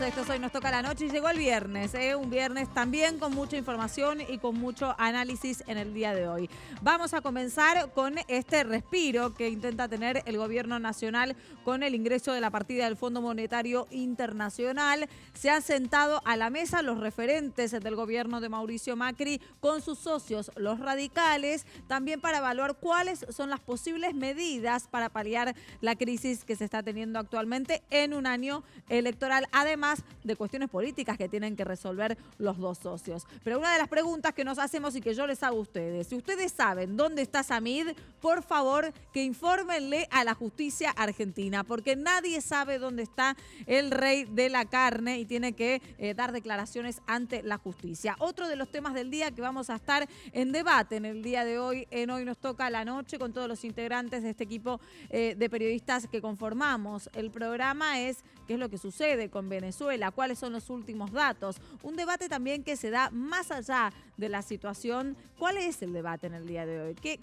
esto es Hoy Nos Toca la Noche y llegó el viernes, un viernes también con mucha información y con mucho análisis en el día de hoy. Vamos a comenzar con este respiro que intenta tener el gobierno nacional con el ingreso de la partida del Fondo Monetario Internacional. Se han sentado a la mesa los referentes del gobierno de Mauricio Macri con sus socios, los radicales, también para evaluar cuáles son las posibles medidas para paliar la crisis que se está teniendo actualmente en un año electoral, además de cuestiones políticas que tienen que resolver los dos socios. Pero una de las preguntas que nos hacemos y que yo les hago a ustedes, si ustedes saben dónde está Samid, por favor que infórmenle a la justicia argentina, porque nadie sabe dónde está el rey de la carne y tiene que dar declaraciones ante la justicia. Otro de los temas del día que vamos a estar en debate en el día de hoy, en Hoy Nos Toca la Noche, con todos los integrantes de este equipo de periodistas que conformamos el programa, es qué es lo que sucede con Venezuela, cuáles son los últimos datos. Un debate también que se da más allá de la situación. ¿Cuál es el debate en el día de hoy? ¿Qué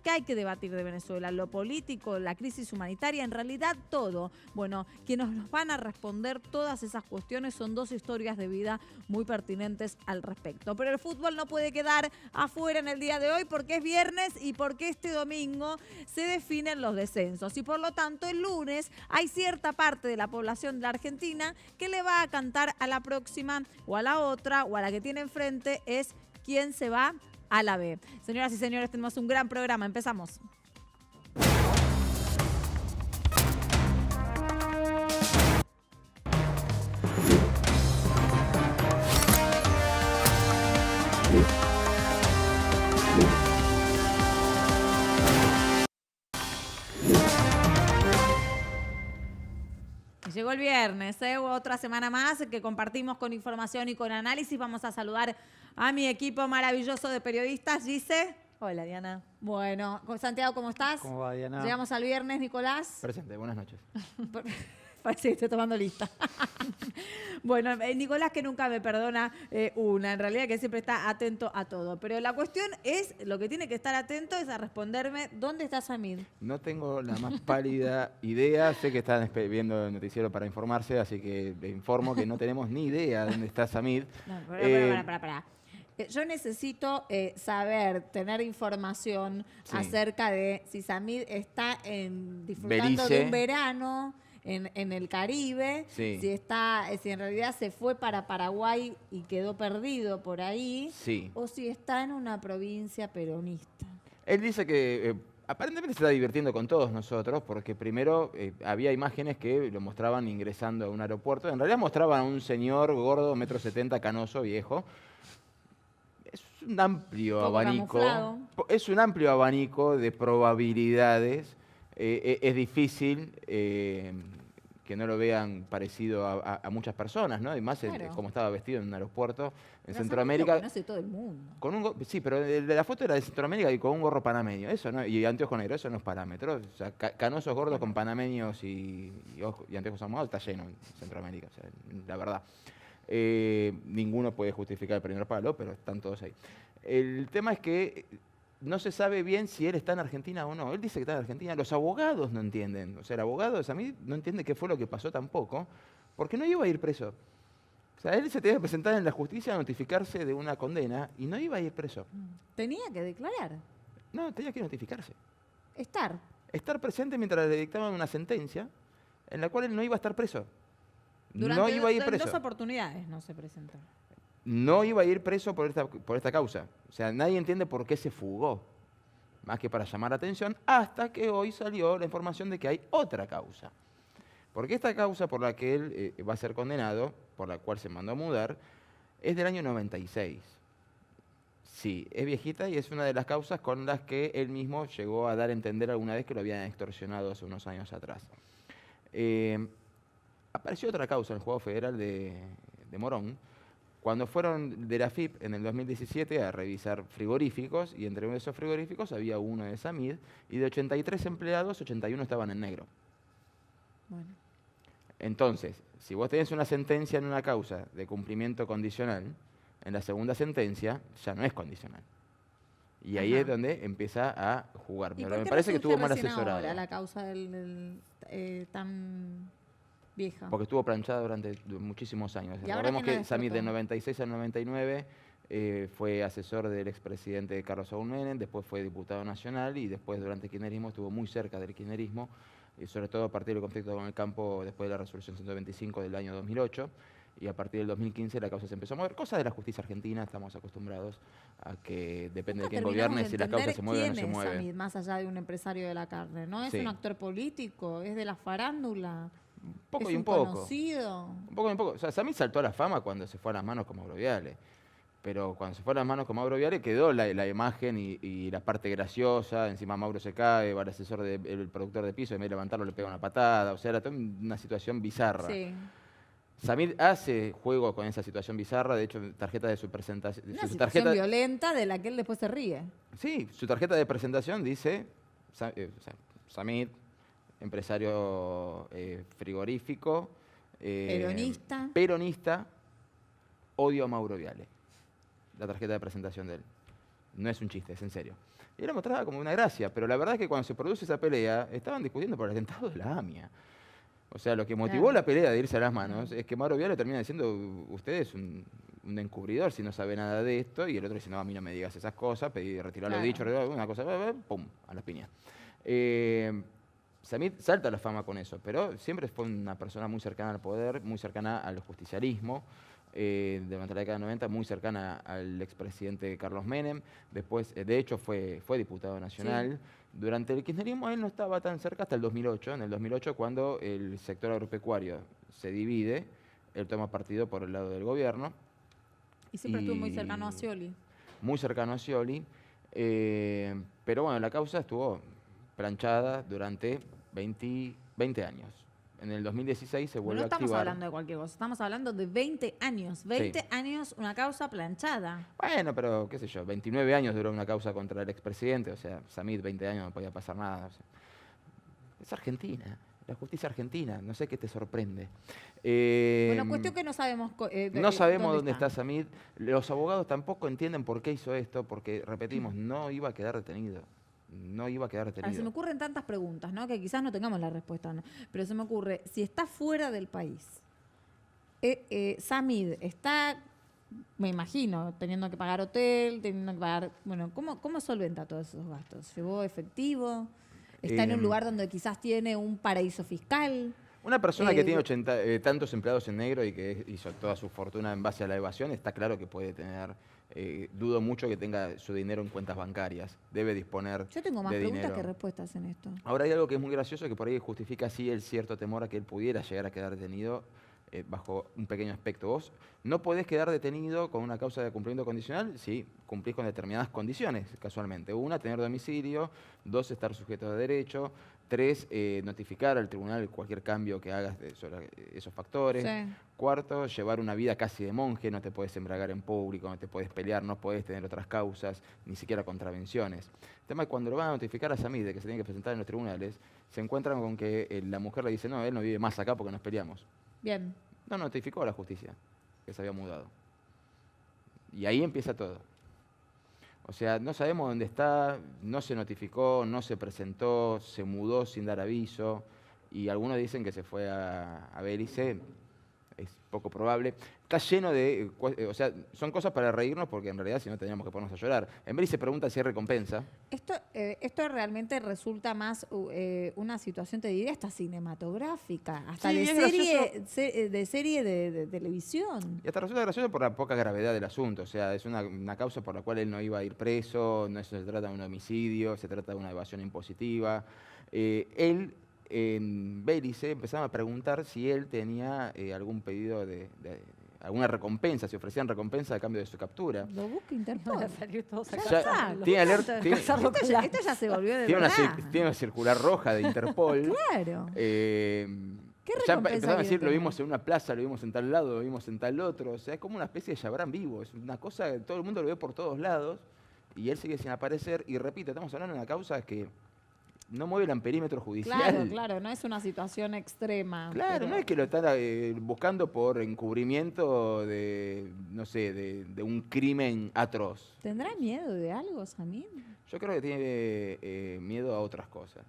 hay que debatir de Venezuela? ¿Lo político, la crisis humanitaria? En realidad todo. Bueno, quienes nos van a responder todas esas cuestiones son dos historias de vida muy pertinentes al respecto. Pero el fútbol no puede quedar afuera en el día de hoy porque es viernes y porque este domingo se definen los descensos. Y por lo tanto el lunes hay cierta parte de la población de la Argentina que le va a cantar a la próxima o a la otra o a la que tiene enfrente es quién se va a la B. Señoras y señores, tenemos un gran programa. Empezamos. Llegó el viernes, otra semana más que compartimos con información y con análisis. Vamos a saludar a mi equipo maravilloso de periodistas. Gise. Hola, Diana. Bueno, Santiago, ¿cómo estás? ¿Cómo va, Diana? Llegamos al viernes, Nicolás. Presente, buenas noches. Parece que estoy tomando lista. Bueno, Nicolás que nunca me perdona una, en realidad que siempre está atento a todo. Pero la cuestión es, lo que tiene que estar atento es a responderme, ¿dónde está Samid? No tengo la más pálida idea, sé que están viendo el noticiero para informarse, así que le informo que no tenemos ni idea de dónde está Samid. No, pará. Yo necesito saber, tener información acerca de si Samid está disfrutando Belice. de un verano en el Caribe, Sí. si en realidad se fue para Paraguay y quedó perdido por ahí, Sí. o si está en una provincia peronista. Él dice que aparentemente se está divirtiendo con todos nosotros, porque primero había imágenes que lo mostraban ingresando a un aeropuerto. En realidad mostraban a un señor gordo, 1,70 m, canoso, viejo. Es un amplio abanico. Camuflado. Es un amplio abanico de probabilidades. Es difícil que no lo vean parecido a muchas personas, ¿no? Además, Claro. como estaba vestido en un aeropuerto en Pero Centroamérica. Samid lo conoce todo el mundo. Sí, pero el de la foto era de Centroamérica y con un gorro panameño. Eso no, y anteojo negro, eso no es parámetro. O sea, canosos gordos con panameños y anteojos ahumados está lleno en Centroamérica, o sea, la verdad. Ninguno puede justificar el primer palo, pero están todos ahí. El tema es que no se sabe bien si él está en Argentina o no. Él dice que está en Argentina. Los abogados no entienden. O sea, el abogado a mí no entiende qué fue lo que pasó tampoco, porque no iba a ir preso. O sea, él se tenía que presentar en la justicia a notificarse de una condena y no iba a ir preso. Tenía que declarar, No, tenía que notificarse. estar Presente mientras le dictaban una sentencia en la cual él no iba a estar preso. durante No iba a ir en preso. dos oportunidades no se presentó. No iba a ir preso por esta causa. O sea, nadie entiende por qué se fugó, más que para llamar la atención, hasta que hoy salió la información de que hay otra causa. Porque esta causa por la que él va a ser condenado, por la cual se mandó a mudar, es del año 96. Sí, es viejita y es una de las causas con las que él mismo llegó a dar a entender alguna vez que lo habían extorsionado hace unos años atrás. Apareció otra causa en el Juzgado Federal de Morón, cuando fueron de la FIP en el 2017 a revisar frigoríficos, y entre esos frigoríficos había uno de Samid, y de 83 empleados, 81 estaban en negro. Bueno. Entonces, si vos tenés una sentencia en una causa de cumplimiento condicional, en la segunda sentencia ya no es condicional. Y ahí es donde empieza a jugar. ¿Y Pero por me qué parece que no surge estuvo mal recién asesorado. ahora la causa tan Vieja. Porque estuvo planchada durante muchísimos años. ¿Y ahora Recordemos quién la que Samit despertó? del 96 al 99 fue asesor del expresidente Carlos Saúl Menem, después fue diputado nacional y después durante el kirchnerismo estuvo muy cerca del kirchnerismo, sobre todo a partir del conflicto con el campo después de la resolución 125 del año 2008. Y a partir del 2015 la causa se empezó a mover. Cosas de la justicia argentina, estamos acostumbrados a que depende de quién gobierne, si la causa se mueve o no se mueve. ¿Quién es Samit, más allá de un empresario de la carne? ¿No es Sí. un actor político? ¿Es de la farándula? Un poco ¿Es y un un poco. conocido? Un poco y un poco. O sea, Samit saltó a la fama cuando se fue a las manos con Mauro Viale. Pero cuando se fue a las manos con Mauro Viale quedó la imagen y la parte graciosa. Encima Mauro se cae, va el asesor, el productor de piso, y en vez de levantarlo le pega una patada. O sea, era toda una situación bizarra. Sí. Samit hace juego con esa situación bizarra. De hecho, tarjeta de su presentación. Una Su situación tarjeta, violenta de la que él después se ríe. sí, su tarjeta de presentación dice Samit, empresario frigorífico, Peronista. peronista, odio a Mauro Viale. La tarjeta de presentación de él. No es un chiste, es en serio. Y él lo mostraba como una gracia, pero la verdad es que cuando se produce esa pelea, estaban discutiendo por el atentado de la AMIA. O sea, lo que motivó Claro. la pelea de irse a las manos es que Mauro Viale termina diciendo, usted es un encubridor si no sabe nada de esto, y el otro dice, no, a mí no me digas esas cosas, pedí retirar lo Claro. dicho, una cosa, pum, a las piñas. Samit salta a la fama con eso, pero siempre fue una persona muy cercana al poder, muy cercana al justicialismo, durante la década de 90, muy cercana al expresidente Carlos Menem. Después, de hecho, fue diputado nacional. Sí. Durante el kirchnerismo él no estaba tan cerca hasta el 2008. En el 2008, cuando el sector agropecuario se divide, él toma partido por el lado del gobierno. Y siempre estuvo muy Y- cercano a Scioli. Muy cercano a Scioli. Pero bueno, la causa estuvo planchada durante 20 años. En el 2016 se No vuelve a estamos activar. hablando de cualquier cosa, estamos hablando de 20 años. 20 años, una causa planchada. Bueno, pero qué sé yo, 29 años duró una causa contra el expresidente, o sea, Samit 20 años no podía pasar nada. O sea, es Argentina, la justicia argentina, no sé qué te sorprende. Bueno, cuestión que no sabemos. No sabemos dónde está Samit, los abogados tampoco entienden por qué hizo esto, porque, repetimos, no iba a quedar detenido. No iba a quedar Se me detenido. ocurren tantas preguntas, ¿no? Que quizás no tengamos la respuesta, ¿no? Pero se me ocurre, si está fuera del país, Samid está, me imagino, teniendo que pagar hotel, teniendo que pagar, bueno, ¿cómo solventa todos esos gastos? ¿Llevó efectivo? ¿Está en un lugar donde quizás tiene un paraíso fiscal? Una persona que tiene Eh, tantos empleados en negro y que hizo toda su fortuna en base a la evasión, está claro que puede tener, dudo mucho que tenga su dinero en cuentas bancarias. Debe disponer Yo tengo más de preguntas dinero. que respuestas en esto. Ahora hay algo que es muy gracioso que por ahí justifica así el cierto temor a que él pudiera llegar a quedar detenido bajo un pequeño aspecto. Vos no podés quedar detenido con una causa de cumplimiento condicional si cumplís con determinadas condiciones, casualmente. Una, tener domicilio. Dos, estar sujeto de derecho. Tres, notificar al tribunal cualquier cambio que hagas sobre esos factores. Sí. Cuarto, llevar una vida casi de monje, no te puedes embriagar en público, no te puedes pelear, no puedes tener otras causas, ni siquiera contravenciones. El tema es cuando lo van a notificar a Samid de que se tiene que presentar en los tribunales, se encuentran con que la mujer le dice, no, él no vive más acá porque nos peleamos. Bien. No notificó a la justicia que se había mudado. Y ahí empieza todo. O sea, no sabemos dónde está, no se notificó, no se presentó, se mudó sin dar aviso, y algunos dicen que se fue a Belice, es poco probable. Está lleno de, o sea, son cosas para reírnos porque en realidad si no tendríamos que ponernos a llorar. En Belice pregunta si hay recompensa. Esto realmente resulta más una situación, te diría, hasta cinematográfica, hasta Sí, de es serie de televisión. Y hasta resulta gracioso por la poca gravedad del asunto. O sea, es una causa por la cual él no iba a ir preso, no se trata de un homicidio, se trata de una evasión impositiva. Él, en Belice, empezaron a preguntar si él tenía algún pedido de alguna recompensa, si ofrecían recompensa a cambio de su captura. Lo busca Interpol. Van a salir todos a Ya cazarlo. tiene alerta, tiene, Cazarlo Esto con ya, la- esto ya se volvió de tiene verdad. tiene una circular roja de Interpol. Claro. ¿Qué recompensa empezaron a decir, quieren lo tener? vimos en una plaza, lo vimos en tal lado, lo vimos en tal otro. O sea, es como una especie de Chabrán vivo. Es una cosa que todo el mundo lo ve por todos lados y él sigue sin aparecer. Y repito, estamos hablando de una causa que no mueve el amperímetro judicial. Claro, claro, no es una situación extrema. Claro, pero- no es que lo están buscando por encubrimiento de, no sé, de un crimen atroz. ¿Tendrá miedo de algo, Samir? Yo creo que tiene miedo a otras cosas.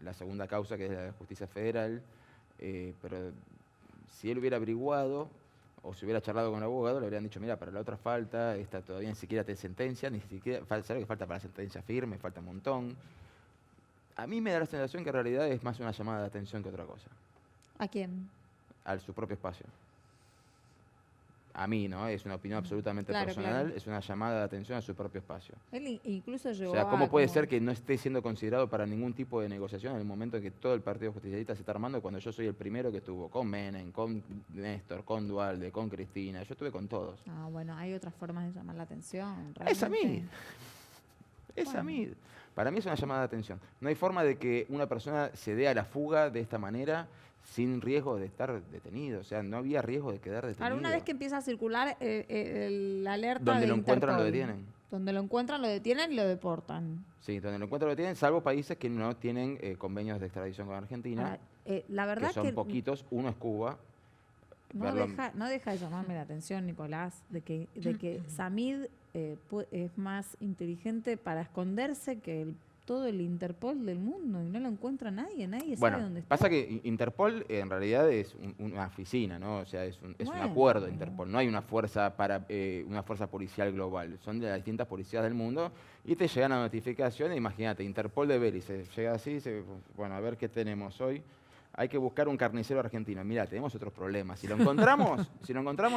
La segunda causa, que es la de justicia federal, pero si él hubiera averiguado o si hubiera charlado con el abogado, le habrían dicho, mira, para la otra falta, esta todavía ni siquiera te sentencia, ni siquiera, ¿sabes lo que falta para la sentencia firme? Falta un montón. A mí me da la sensación que en realidad es más una llamada de atención que otra cosa. ¿A quién? A su propio espacio. A mí, ¿no? Es una opinión absolutamente Claro, personal, claro. es una llamada de atención a su propio espacio. Él incluso O llegó sea, ¿cómo a puede como- ser que no esté siendo considerado para ningún tipo de negociación en el momento en que todo el Partido Justicialista se está armando, cuando yo soy el primero que estuvo con Menem, con Néstor, con Duhalde, con Cristina? Yo estuve con todos. Ah, bueno, hay otras formas de llamar la atención. Es a mí. realmente. Es a Bueno. mí. Para mí es una llamada de atención. No hay forma de que una persona se dé a la fuga de esta manera sin riesgo de estar detenido. O sea, no había riesgo de quedar detenido. Ahora, una vez que empieza a circular la alerta Donde de lo encuentran, lo Interpol, detienen. Donde lo encuentran, lo detienen y lo deportan. Sí, donde lo encuentran lo tienen, salvo países que no tienen convenios de extradición con Argentina, Ahora, la verdad que son poquitos. Uno es Cuba. no Verlo- deja de llamarme la atención, Nicolás, de que Samid es más inteligente para esconderse que todo el Interpol del mundo y no lo encuentra nadie sabe Bueno, dónde está. pasa que Interpol en realidad es una oficina, ¿no? O sea, es un Bueno. acuerdo de Interpol. No hay una fuerza una fuerza policial global. Son de las distintas policías del mundo y te llegan a notificaciones. Imagínate, Interpol de Belice llega así, bueno, a ver qué tenemos hoy. Hay que buscar un carnicero argentino. Mira, tenemos otros problemas. Si lo encontramos,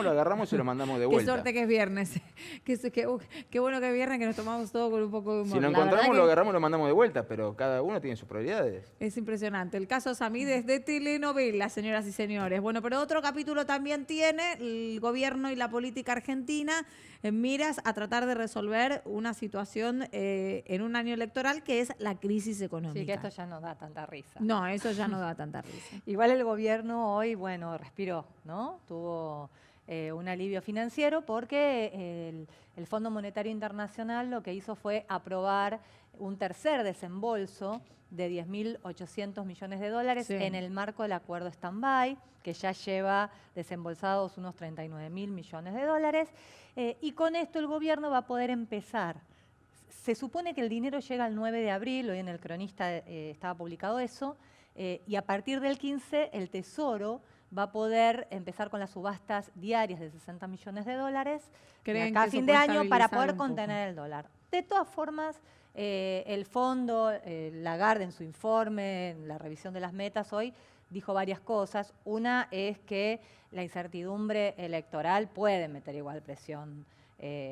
lo agarramos y lo mandamos de Qué vuelta. suerte que es viernes. Qué bueno que es viernes, que nos tomamos todo con un poco de humor. Si lo La verdad encontramos, que lo agarramos y lo mandamos de vuelta, pero cada uno tiene sus prioridades. es impresionante. El caso Samid es de telenovela, señoras y señores. Bueno, pero otro capítulo también tiene el gobierno y la política argentina en miras a tratar de resolver una situación en un año electoral que es la crisis económica. Sí, que esto ya no da tanta risa. No, eso ya no da tanta risa. Igual el gobierno hoy, bueno, respiró, ¿no? Tuvo un alivio financiero porque el Fondo Monetario Internacional lo que hizo fue aprobar un tercer desembolso de 10.800 millones de dólares Sí. en el marco del acuerdo stand-by, que ya lleva desembolsados unos 39.000 millones de dólares. Y con esto el gobierno va a poder empezar. Se supone que el dinero llega el 9 de abril, hoy en el Cronista estaba publicado eso, y a partir del 15 el Tesoro va a poder empezar con las subastas diarias de 60 millones de dólares de ¿Creen acá a que eso fin de puede año para estabilizar poder un poco? contener el dólar. De todas formas, el fondo, Lagarde en su informe, en la revisión de las metas hoy, dijo varias cosas. Una es que la incertidumbre electoral puede meter igual presión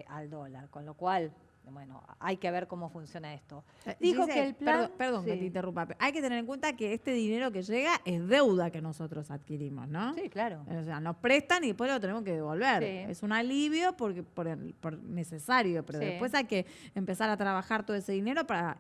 al dólar, con lo cual, bueno, hay que ver cómo funciona esto. Dijo Dice, que el plan... Perdón que Sí. te interrumpa. Hay que tener en cuenta que este dinero que llega es deuda que nosotros adquirimos, ¿no? Sí, claro. O sea, nos prestan y después lo tenemos que devolver. Sí. Es un alivio por necesario, pero Sí. después hay que empezar a trabajar todo ese dinero para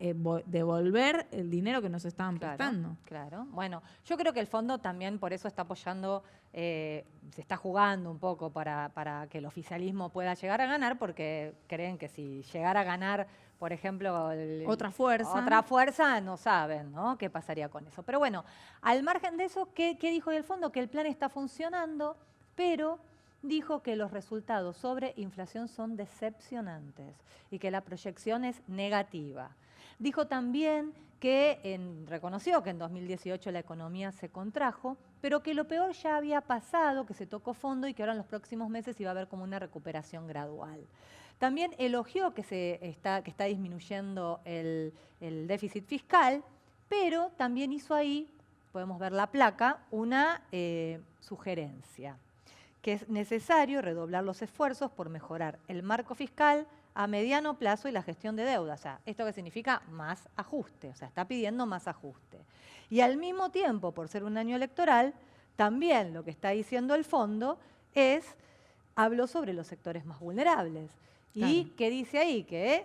devolver el dinero que nos estaban Claro, prestando. claro. Bueno, yo creo que el fondo también por eso está apoyando, se está jugando un poco para que el oficialismo pueda llegar a ganar, porque creen que si llegara a ganar, por ejemplo, Otra fuerza. no saben, ¿no? ¿Qué pasaría con eso? Pero bueno, al margen de eso, ¿qué dijo el fondo? Que el plan está funcionando, pero dijo que los resultados sobre inflación son decepcionantes y que la proyección es negativa. Dijo también que reconoció que en 2018 la economía se contrajo, pero que lo peor ya había pasado, que se tocó fondo y que ahora en los próximos meses iba a haber como una recuperación gradual. También elogió que está disminuyendo el déficit fiscal, pero también hizo ahí, podemos ver la placa, una sugerencia, que es necesario redoblar los esfuerzos por mejorar el marco fiscal a mediano plazo y la gestión de deuda. O sea, ¿esto qué significa? Más ajuste, o sea, está pidiendo más ajuste. Y al mismo tiempo, por ser un año electoral, también lo que está diciendo el fondo habló sobre los sectores más vulnerables. ¿Y Claro. qué dice ahí? Que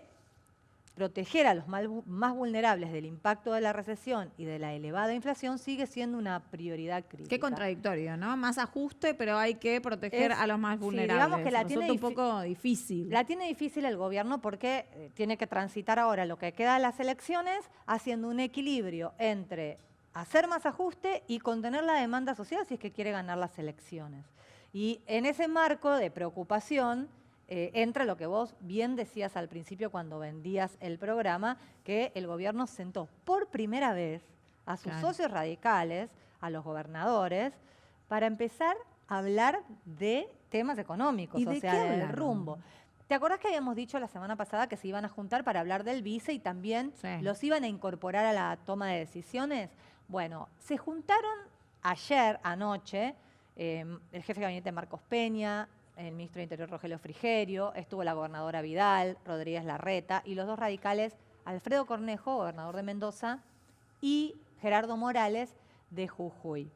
proteger a los más vulnerables del impacto de la recesión y de la elevada inflación sigue siendo una prioridad crítica. Qué contradictorio, ¿no? Más ajuste, pero hay que proteger Es- a los más sí, vulnerables. digamos que la tiene Resulta un poco difícil. La tiene difícil el gobierno porque tiene que transitar ahora lo que queda de las elecciones haciendo un equilibrio entre hacer más ajuste y contener la demanda social si es que quiere ganar las elecciones. Y en ese marco de preocupación entra lo que vos bien decías al principio cuando vendías el programa, que el gobierno sentó por primera vez a sus Claro. socios radicales, a los gobernadores, para empezar a hablar de temas económicos, ¿Y o de sea, qué del hablaron? rumbo. ¿Te acordás que habíamos dicho la semana pasada que se iban a juntar para hablar del vice y también Sí. los iban a incorporar a la toma de decisiones? Bueno, se juntaron ayer, anoche, el jefe de gabinete Marcos Peña, el ministro de Interior Rogelio Frigerio, estuvo la gobernadora Vidal, Rodríguez Larreta y los dos radicales Alfredo Cornejo, gobernador de Mendoza, y Gerardo Morales de Jujuy.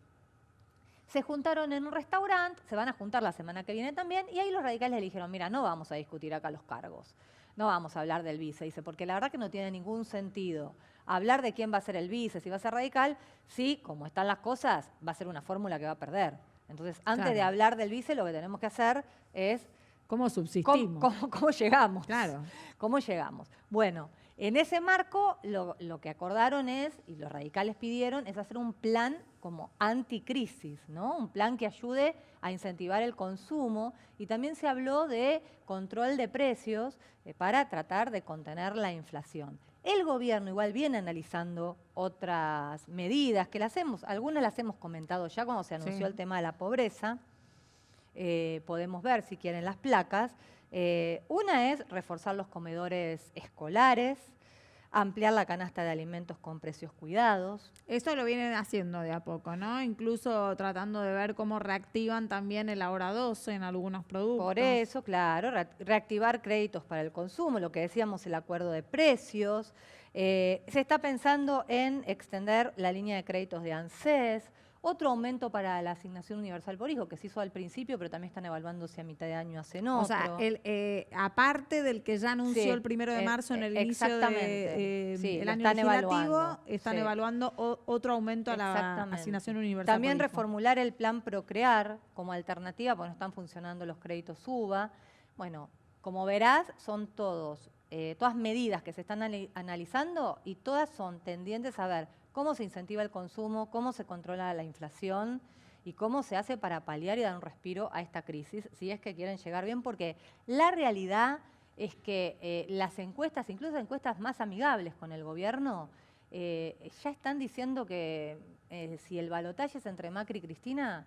Se juntaron en un restaurante, se van a juntar la semana que viene también, y ahí los radicales le dijeron, mira, no vamos a discutir acá los cargos, no vamos a hablar del vice, dice, porque la verdad que no tiene ningún sentido hablar de quién va a ser el vice, si va a ser radical, si, como están las cosas, va a ser una fórmula que va a perder. Entonces, antes de Claro. hablar del vice, lo que tenemos que hacer es ¿Cómo subsistimos? cómo llegamos. Claro. ¿Cómo llegamos? Bueno, en ese marco lo que acordaron es, y los radicales pidieron, es hacer un plan como anticrisis, ¿no? Un plan que ayude a incentivar el consumo, y también se habló de control de precios para tratar de contener la inflación. El gobierno igual viene analizando otras medidas que algunas las hemos comentado ya cuando se anunció el tema de la pobreza. Podemos ver si quieren las placas. Una es reforzar los comedores escolares, ampliar la canasta de alimentos con precios cuidados. Eso lo vienen haciendo de a poco, ¿no? Incluso tratando de ver cómo reactivan también el ahora 12 en algunos productos. Por eso, claro, reactivar créditos para el consumo, lo que decíamos, el acuerdo de precios. Se está pensando en extender la línea de créditos de ANSES. Otro aumento para la asignación universal por hijo, que se hizo al principio, pero también están evaluando si a mitad de año hacen otro. O sea, aparte del que ya anunció Sí, el 1 de marzo en el inicio exactamente. Sí, del lo año están legislativo, evaluando, están sí. evaluando otro aumento a la Exactamente. asignación universal También por hijo. reformular el plan Procrear como alternativa, porque no están funcionando los créditos UBA. Bueno, como verás, son todas medidas que se están analizando y todas son tendientes a ver cómo se incentiva el consumo, cómo se controla la inflación y cómo se hace para paliar y dar un respiro a esta crisis, si es que quieren llegar bien, porque la realidad es que las encuestas, incluso encuestas más amigables con el gobierno, ya están diciendo que si el balotaje es entre Macri y Cristina,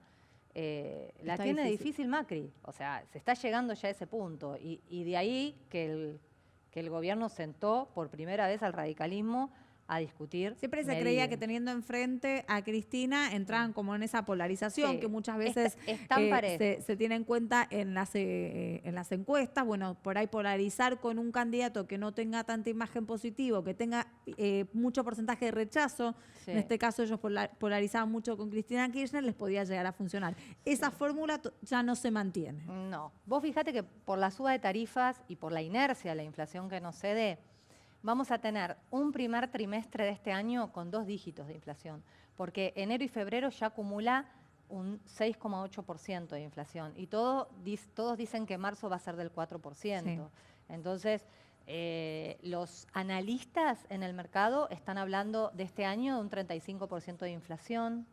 la tiene difícil Macri. O sea, se está llegando ya a ese punto. Y de ahí que el gobierno sentó por primera vez al radicalismo a discutir. Siempre se creía que teniendo enfrente a Cristina entraban como en esa polarización Sí, que muchas veces están parejos. se tiene en cuenta en las encuestas. Bueno, por ahí polarizar con un candidato que no tenga tanta imagen positiva, que tenga mucho porcentaje de rechazo. Sí. En este caso ellos polarizaban mucho con Cristina Kirchner, les podía llegar a funcionar. Esa fórmula ya no se mantiene. No. Vos fíjate que por la suba de tarifas y por la inercia de la inflación que nos cede, vamos a tener un primer trimestre de este año con 2 dígitos de inflación, porque enero y febrero ya acumula un 6,8% de inflación y todos dicen que marzo va a ser del 4%. Sí. Entonces, los analistas en el mercado están hablando de este año de un 35% de inflación.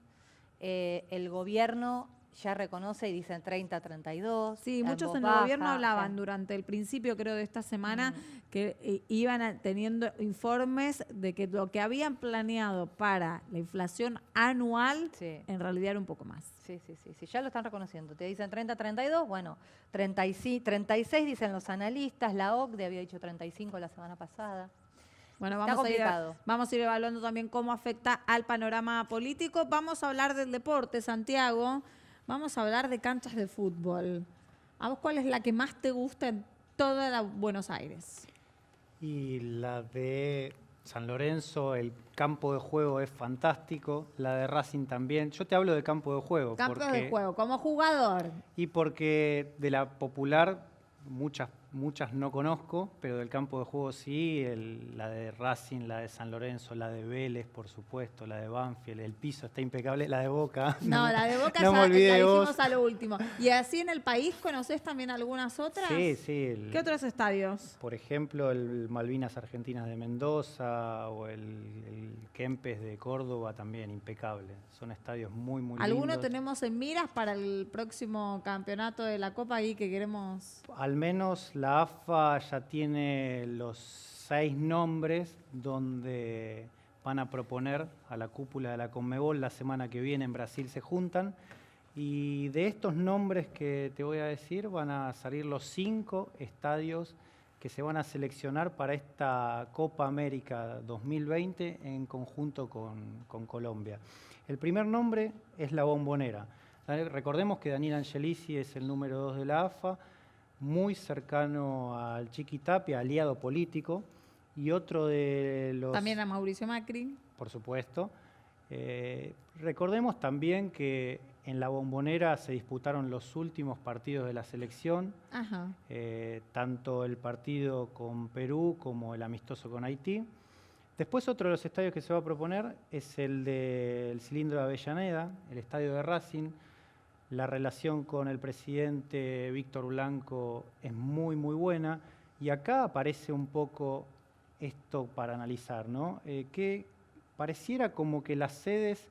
El gobierno ya reconoce y dicen 30, 32. Sí, muchos en el gobierno hablaban durante el principio, creo, de esta semana, que iban teniendo informes de que lo que habían planeado para la inflación anual, en realidad era un poco más. Sí, ya lo están reconociendo. Te dicen 30, 32, bueno, 36 dicen los analistas, la OCDE había dicho 35 la semana pasada. Bueno, vamos a ir evaluando también cómo afecta al panorama político. Vamos a hablar del deporte, Santiago. Vamos a hablar de canchas de fútbol. ¿A vos cuál es la que más te gusta en toda Buenos Aires? Y la de San Lorenzo, el campo de juego es fantástico, la de Racing también. Yo te hablo de campo de juego. Campo de juego, como jugador. Y porque de la popular, muchas no conozco, pero del campo de juego sí, la de Racing, la de San Lorenzo, la de Vélez, por supuesto, la de Banfield, el piso está impecable, la de Boca. No, la de Boca no ya la dijimos vos. a lo último. ¿Y así en el país conocés también algunas otras? Sí. ¿Qué otros estadios? Por ejemplo, el Malvinas Argentinas de Mendoza o el Kempes de Córdoba también, impecable. Son estadios muy lindos. ¿Alguno tenemos en miras para el próximo campeonato de la Copa ahí que queremos? Al menos la AFA ya tiene los 6 nombres donde van a proponer a la cúpula de la Conmebol. La semana que viene en Brasil se juntan Y de estos nombres que te voy a decir van a salir los 5 estadios que se van a seleccionar para esta Copa América 2020 en conjunto con Colombia. El primer nombre es la Bombonera. Recordemos que Daniel Angelici es el número 2 de la AFA, muy cercano al Chiqui Tapia, aliado político, y otro de los... También a Mauricio Macri. Por supuesto. Recordemos también que en la Bombonera se disputaron los últimos partidos de la selección, Ajá. tanto el partido con Perú como el amistoso con Haití. Después otro de los estadios que se va a proponer es el del Cilindro de Avellaneda, el estadio de Racing. La relación con el presidente Víctor Blanco es muy, muy buena. Y acá aparece un poco esto para analizar, ¿no? Que pareciera como que las sedes...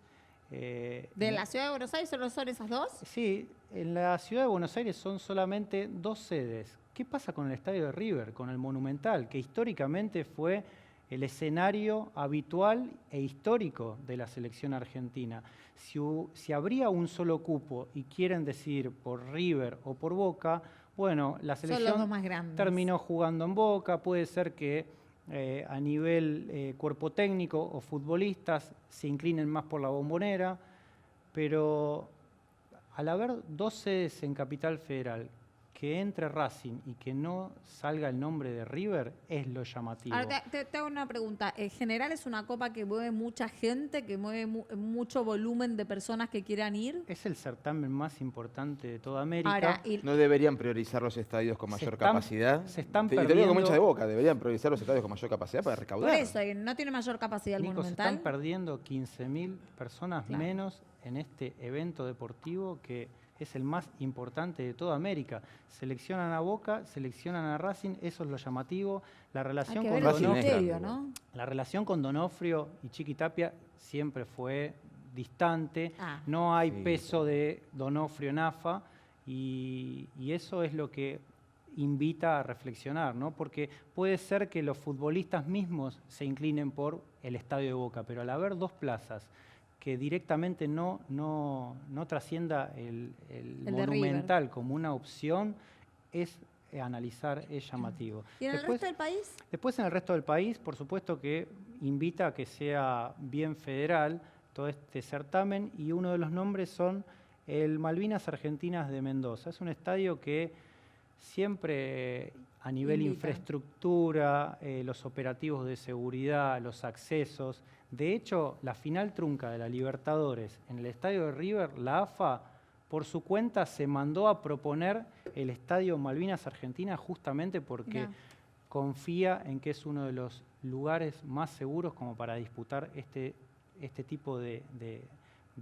¿De la ciudad de Buenos Aires solo son esas dos? Sí, en la ciudad de Buenos Aires son solamente 2 sedes. ¿Qué pasa con el estadio de River, con el Monumental, que históricamente fue el escenario habitual e histórico de la selección argentina? Si habría un solo cupo y quieren decidir por River o por Boca, bueno, la Son los selección dos más grandes. terminó jugando en Boca, puede ser que a nivel cuerpo técnico o futbolistas se inclinen más por la Bombonera, pero al haber 2 sedes en Capital Federal, que entre Racing y que no salga el nombre de River es lo llamativo. Ahora te hago una pregunta. En general es una copa que mueve mucha gente, que mueve mucho volumen de personas que quieran ir. Es el certamen más importante de toda América. Ahora, ¿No deberían priorizar los estadios con mayor capacidad? Se están Te lo digo con perdiendo... mucha de boca, deberían priorizar los estadios con mayor capacidad para recaudar. por eso, no tiene mayor capacidad el Nico, se Monumental. están perdiendo 15.000 personas Claro. menos en este evento deportivo que es el más importante de toda América. Seleccionan a Boca, seleccionan a Racing, eso es lo llamativo. La Hay relación que con ver el Racing es criterio, grande, ¿no? La relación con Donofrio y Chiqui Tapia siempre fue distante. Ah. No hay Sí, peso de Donofrio en AFA y eso es lo que invita a reflexionar, ¿no? Porque puede ser que los futbolistas mismos se inclinen por el estadio de Boca, pero al haber 2 plazas que directamente no trascienda el de Monumental como una opción, es analizar, es llamativo. ¿Y en el resto del país? Después en el resto del país, por supuesto que invita a que sea bien federal todo este certamen y uno de los nombres son el Malvinas Argentinas de Mendoza. Es un estadio que siempre a nivel Invita. infraestructura, los operativos de seguridad, los accesos. De hecho, la final trunca de la Libertadores en el estadio de River, la AFA, por su cuenta se mandó a proponer el estadio Malvinas Argentinas justamente porque Mirá. confía en que es uno de los lugares más seguros como para disputar este tipo de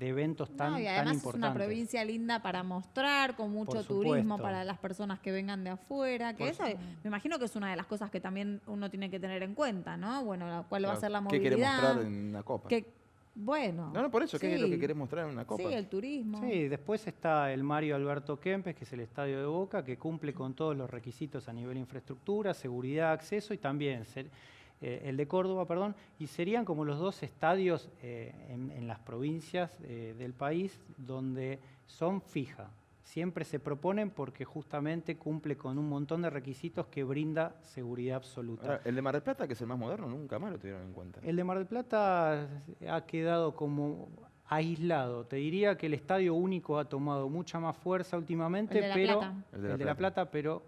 eventos tan, No, y tan además es importantes. una provincia linda para mostrar, con mucho Por turismo supuesto. para las personas que vengan de afuera, que Por eso me imagino que es una de las cosas que también uno tiene que tener en cuenta, ¿no? Bueno, cuál va a Claro, ser la ¿qué movilidad. querés mostrar en una copa? Bueno. No, por eso, ¿qué es lo sí. que querés mostrar en una copa? Sí, el turismo. Sí, después está el Mario Alberto Kempes, que es el estadio de Boca, que cumple con todos los requisitos a nivel infraestructura, seguridad, acceso y también el de Córdoba, perdón, y serían como los 2 estadios en las provincias del país donde son fijas. Siempre se proponen porque justamente cumple con un montón de requisitos que brinda seguridad absoluta. Ahora, el de Mar del Plata, que es el más moderno, nunca más lo tuvieron en cuenta. El de Mar del Plata ha quedado como aislado. Te diría que el Estadio Único ha tomado mucha más fuerza últimamente, El de La pero Plata. el de La Plata, pero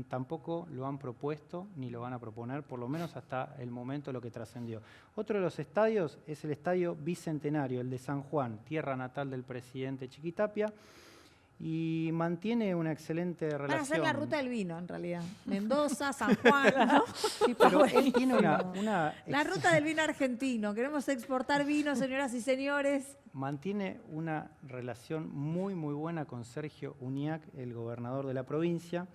tampoco lo han propuesto ni lo van a proponer, por lo menos hasta el momento lo que trascendió. Otro de los estadios es el Estadio Bicentenario, el de San Juan, tierra natal del presidente Chiqui Tapia, y mantiene una excelente relación. Van a hacer la ruta del vino, en realidad. Mendoza, San Juan, ¿no? Sí, pero él tiene una La ruta del vino argentino. Queremos exportar vino, señoras y señores. mantiene una relación muy, muy buena con Sergio Uñac, el gobernador de la provincia.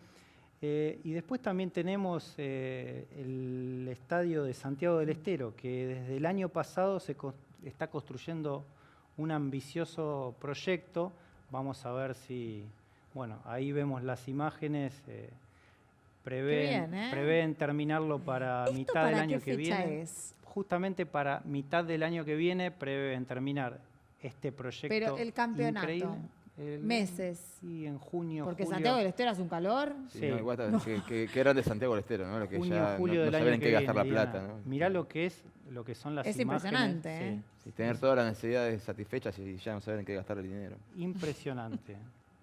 Y después también tenemos el estadio de Santiago del Estero, que desde el año pasado se está construyendo un ambicioso proyecto. Vamos a ver si, bueno, ahí vemos las imágenes. Prevén terminarlo para ¿Esto mitad del para año qué que fecha viene. es? Justamente para mitad del año que viene prevén terminar este proyecto Pero el campeonato. increíble. Meses. Y en junio, Porque julio. Santiago del Estero hace un calor. Sí, Sí. no, igual está- que eran de Santiago del Estero, ¿no? Lo que Junio, ya julio no del saben año en que qué gastar la viene, plata, Diana. ¿no? Mirá lo que son las Es imágenes. impresionante, ¿eh? Sí, tener todas las necesidades satisfechas y ya no saber en qué gastar el dinero. Impresionante.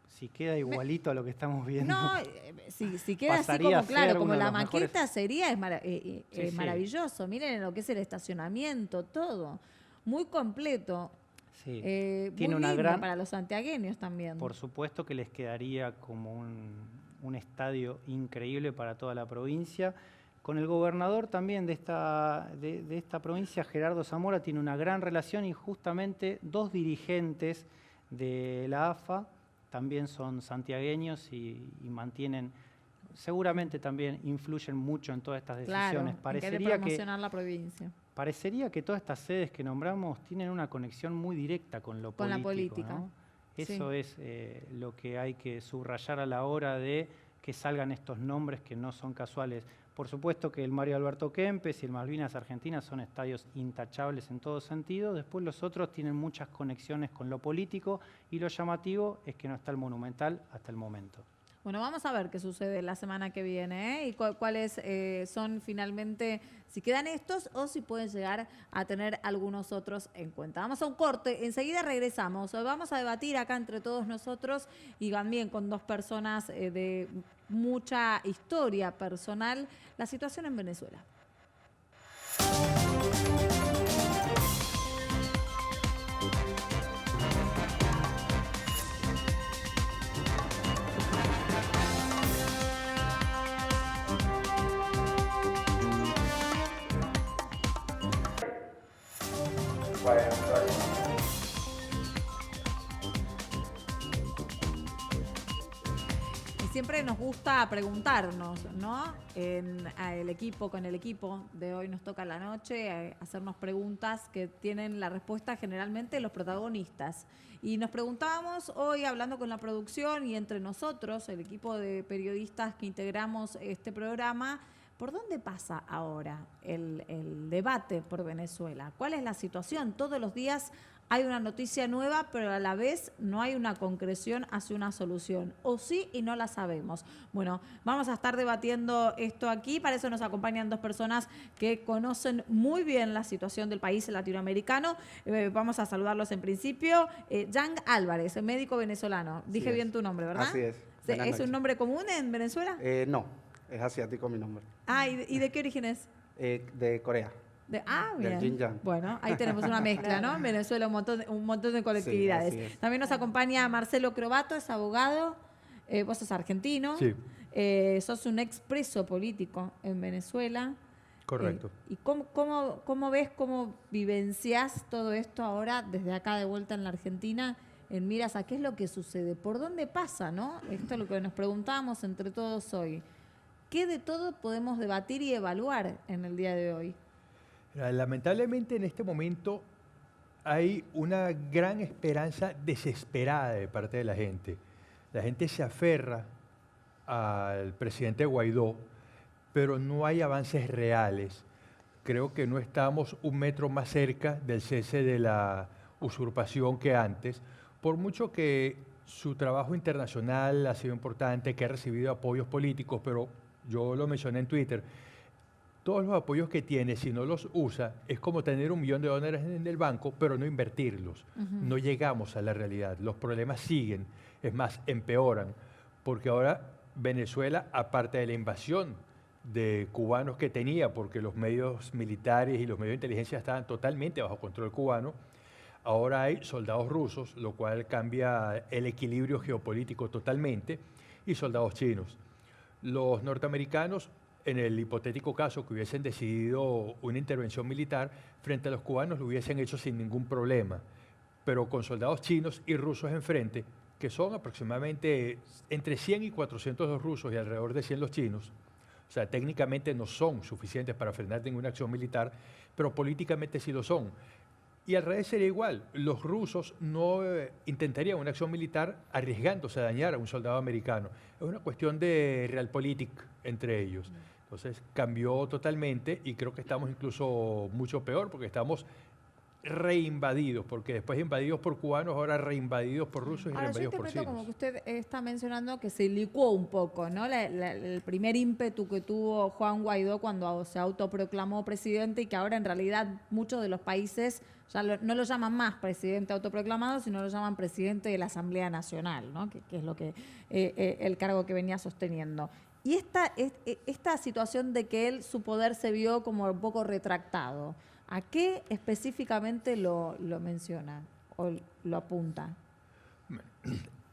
Si queda igualito a lo que estamos viendo. No, si queda así Pasaría a como claro, ser como uno de la los mejores. maqueta sería, Sí. maravilloso. Miren lo que es el estacionamiento, todo. Muy completo. Sí. muy Tiene una lindo gran, para los santiagueños también. por supuesto que les quedaría como un estadio increíble para toda la provincia. Con el gobernador también de esta provincia, Gerardo Zamora, tiene una gran relación y justamente 2 dirigentes de la AFA también son santiagueños y mantienen, seguramente también influyen mucho en todas estas Claro, decisiones. en querer promocionar la provincia. Parecería que todas estas sedes que nombramos tienen una conexión muy directa con lo Con la político, política. ¿no? Sí. Eso es lo que hay que subrayar a la hora de que salgan estos nombres que no son casuales. Por supuesto que el Mario Alberto Kempes y el Malvinas Argentinas son estadios intachables en todo sentido. Después los otros tienen muchas conexiones con lo político y lo llamativo es que no está el Monumental hasta el momento. Bueno, vamos a ver qué sucede la semana que viene, ¿eh? Y cuáles son finalmente, si quedan estos o si pueden llegar a tener algunos otros en cuenta. Vamos a un corte, enseguida regresamos. Vamos a debatir acá entre todos nosotros y también con 2 personas de mucha historia personal la situación en Venezuela. Y siempre nos gusta preguntarnos, ¿no? Con el equipo de hoy nos toca la noche hacernos preguntas que tienen la respuesta generalmente los protagonistas. Y nos preguntábamos hoy, hablando con la producción y entre nosotros, el equipo de periodistas que integramos este programa, ¿por dónde pasa ahora el debate por Venezuela? ¿Cuál es la situación? Todos los días hay una noticia nueva, pero a la vez no hay una concreción hacia una solución. O sí y no la sabemos. Bueno, vamos a estar debatiendo esto aquí. Para eso nos acompañan 2 personas que conocen muy bien la situación del país latinoamericano. Vamos a saludarlos en principio. Yang Álvarez, médico venezolano. Dije bien tu nombre, ¿verdad? Así es. ¿Es un nombre común en Venezuela? No, es asiático mi nombre. Ah, ¿y de qué origen es? De Corea. Bien. Del Xinjiang. Bueno, ahí tenemos una mezcla, ¿no? En Venezuela un montón de colectividades. Sí, así es. También nos acompaña Marcelo Crobato, es abogado. Vos sos argentino. Sí. Sos un expreso político en Venezuela. Correcto. ¿Y cómo ves, cómo vivenciás todo esto ahora desde acá de vuelta en la Argentina? En miras a qué es lo que sucede, por dónde pasa, ¿no? Esto es lo que nos preguntábamos entre todos hoy. ¿Qué de todo podemos debatir y evaluar en el día de hoy? Lamentablemente en este momento hay una gran esperanza desesperada de parte de la gente. La gente se aferra al presidente Guaidó, pero no hay avances reales. Creo que no estamos un metro más cerca del cese de la usurpación que antes, por mucho que su trabajo internacional ha sido importante, que ha recibido apoyos políticos, pero yo lo mencioné en Twitter, todos los apoyos que tiene, si no los usa, es como tener $1 millón en el banco, pero no invertirlos. No llegamos a la realidad. Los problemas siguen, es más, empeoran, porque ahora Venezuela, aparte de la invasión de cubanos que tenía, porque los medios militares y los medios de inteligencia estaban totalmente bajo control cubano, ahora hay soldados rusos, lo cual cambia el equilibrio geopolítico totalmente, y soldados chinos. Los norteamericanos, en el hipotético caso que hubiesen decidido una intervención militar, frente a los cubanos lo hubiesen hecho sin ningún problema. Pero con soldados chinos y rusos enfrente, que son aproximadamente entre 100 y 400 los rusos y alrededor de 100 los chinos, o sea, técnicamente no son suficientes para frenar ninguna acción militar, pero políticamente sí lo son. Y al revés sería igual. Los rusos no intentarían una acción militar arriesgándose a dañar a un soldado americano. Es una cuestión de realpolitik entre ellos. Entonces cambió totalmente y creo que estamos incluso mucho peor porque estamos reinvadidos, porque después invadidos por cubanos, ahora reinvadidos por rusos y Ahora, yo reinvadidos por interpreto chinos. como que usted está mencionando que se licuó un poco, ¿no? El primer ímpetu que tuvo Juan Guaidó cuando se autoproclamó presidente y que ahora en realidad muchos de los países ya no lo llaman más presidente autoproclamado, sino lo llaman presidente de la Asamblea Nacional, ¿no? Que es lo que el cargo que venía sosteniendo. Y esta situación de que su poder se vio como un poco retractado, ¿a qué específicamente lo menciona o lo apunta?